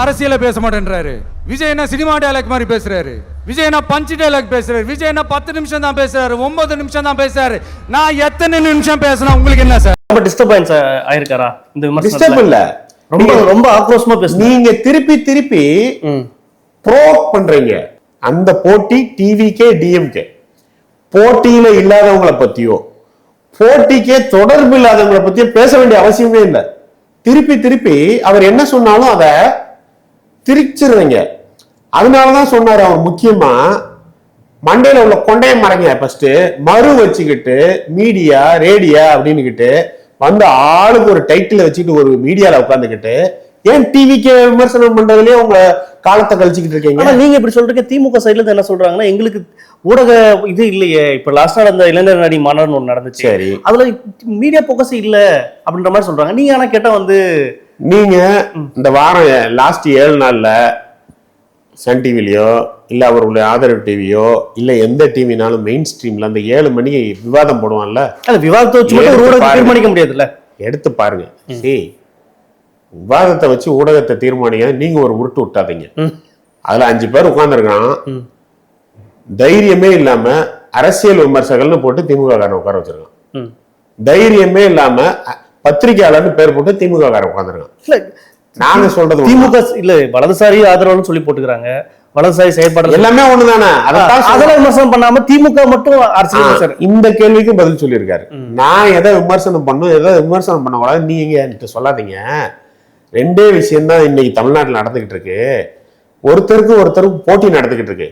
அரசியல பேச மாட்டேன்றாரு. விஜய் என்ன சினிமா டயலாக் மாதிரி பேசுறாரு. விஜய் என்ன பஞ்ச் டயலாக் பேசுறாரு. விஜய் என்ன 10 நிமிஷம் தான் பேசுறாரு, 9 நிமிஷம் தான் பேசுறாரு. நான் எத்தனை நிமிஷம் பேசினா உங்களுக்கு என்ன சார்? ரொம்ப டிஸ்டர்பன்ஸ் ஆயிருக்காரா இந்த விமர்சனத்துல? டிஸ்டர்ப் இல்ல, ரொம்ப ரொம்ப ஆக்ரோஷமா பேசுறீங்க. நீங்க திருப்பி திருப்பி ப்ரோக் பண்றீங்க. அந்த போட்டி டிவிக்கே டிஎம்கே போட்டியில இல்லாதவங்களை பத்தியோ போட்டிக்கே தொடர்பு இல்லாதவங்களை பத்தியோ பேச வேண்டிய அவசியமே இல்லை. திருப்பி திருப்பி அவர் என்ன சொன்னாலும் அதை திரிச்சிருவீங்க. அதனாலதான் சொன்னாரு அவர் முக்கியமா மண்டையில உள்ள கொண்டைய மறைங்க ஃபர்ஸ்ட் மறு வச்சுக்கிட்டு மீடியா ரேடியா அப்படின்னுக்கிட்டு வந்து ஆளுக்கு ஒரு டைட்டில் வச்சுக்கிட்டு ஒரு மீடியால உட்காந்துக்கிட்டு ஏன் டிவிக்கு விமர்சனம் பண்றதுலயே உங்க காலத்தை கழிச்சுக்கிட்டு இருக்கீங்க? ஆனா நீங்க இப்படி சொல்றீங்க. திமுக சைட்ல இருந்து என்ன சொல்றாங்கன்னா, எங்களுக்கு ஊடக இது இல்லையே. இப்ப லாஸ்டா அந்த இளைஞர் நடி மாநாடு ஒன்று நடந்துச்சு, சரி, அதுல மீடியா போக்கஸ் இல்ல அப்படின்ற மாதிரி சொல்றாங்க. நீங்க ஆனா கேட்டா வந்து நீங்க இந்த வாரம் லாஸ்ட் 7 நாள்ல சன் டிவிலையோ இல்ல அவருடைய ஆதரவு டிவியோ இல்ல எந்த டிவினாலும் மெயின் ஸ்ட்ரீம்ல அந்த 7 மணிக்கு விவாதம் போடுவான்ல, அந்த விவாதத்தை வச்சு மட்டும் ஒரு ஊடகத்தை தீர்மானிக்க முடியாதுல்ல. எடுத்து பாருங்க. விவாதத்தை வச்சு ஊடகத்தை தீர்மானிக்க நீங்க ஒரு உருட்டு விட்டாதீங்க. அதுல 5 பேர் உட்கார்ந்துருக்கான், தைரியமே இல்லாம அரசியல் விமர்சகர்கள்னு போட்டு திமுக காரன் உட்கார வச்சிருக்கான். தைரியமே இல்லாம பத்திரிகையாளர்னு பேர் போட்டு திமுக காரன் உட்கார்ந்துருக்கான். நாங்க சொல்றது திமுக இல்ல வலதுசாரி ஆதரவுன்னு சொல்லி போட்டுக்கிறாங்க. வலதுசாரி செயற்பாடு எல்லாமே ஒண்ணுதானே. அதெல்லாம் விமர்சனம் பண்ணாம திமுக மட்டும் அரசியல். இந்த கேள்விக்கும் பதில் சொல்லியிருக்காரு. நான் எதை விமர்சனம் பண்ணும் எதை விமர்சனம் பண்ண கூடாது நீங்க என்கிட்ட சொல்லாதீங்க. 2 விஷயம் தான் இன்னைக்கு தமிழ்நாட்டில் நடந்துகிட்டு இருக்கு. ஒருத்தருக்கு போட்டி நடந்துகிட்டு இருக்கு.